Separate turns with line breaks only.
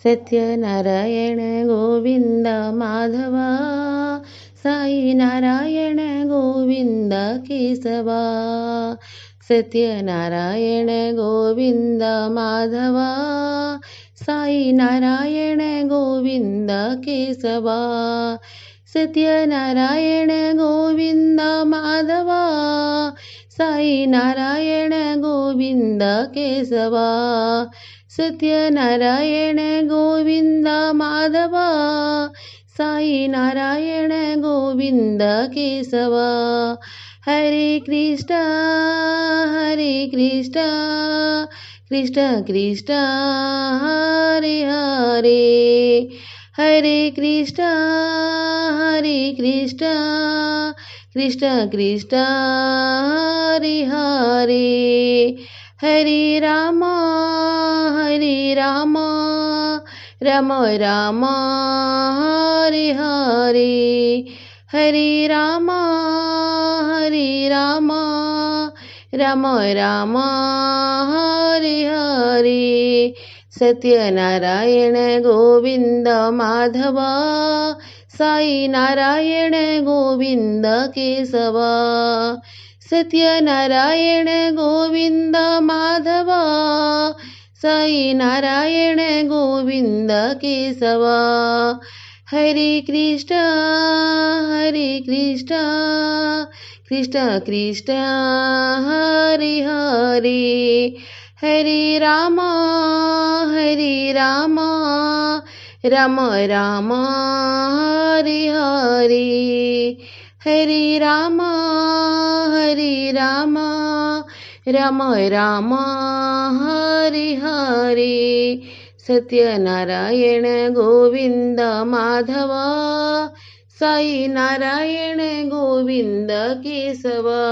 Satyanarayan Govind Madhava, Sai Narayan Govind Keshwa. Satyanarayan Govind Madhava, Sai Narayan Govind Keshwa. Satyanarayan Govind Madhava, Sai Narayan Govind Keshwa. Satyanarayan Govind Madhava, Sai Narayan Govind Keshwa. Hare Krishna Krishna Krishna Hare Hare, Hare Krishna Krishna Krishna Hare Hare. Hare Ram Ram Ram Hare Hare. Hare Ram Ram Ram Hare Hare. Satyanarayan Govind Madhava, Sai Narayan Govind Keshwa. Satyanarayan Govind Madhava, Sai Narayan Govind Keshwa. Hare Krishna Krishna Krishna Hare Hare. Hare Ram Ram Ram Hare Hare. Hare Ram Ram Ram Hare Hare. Satyanarayan Govind Madhava, Sai Narayan Govind Keshwa.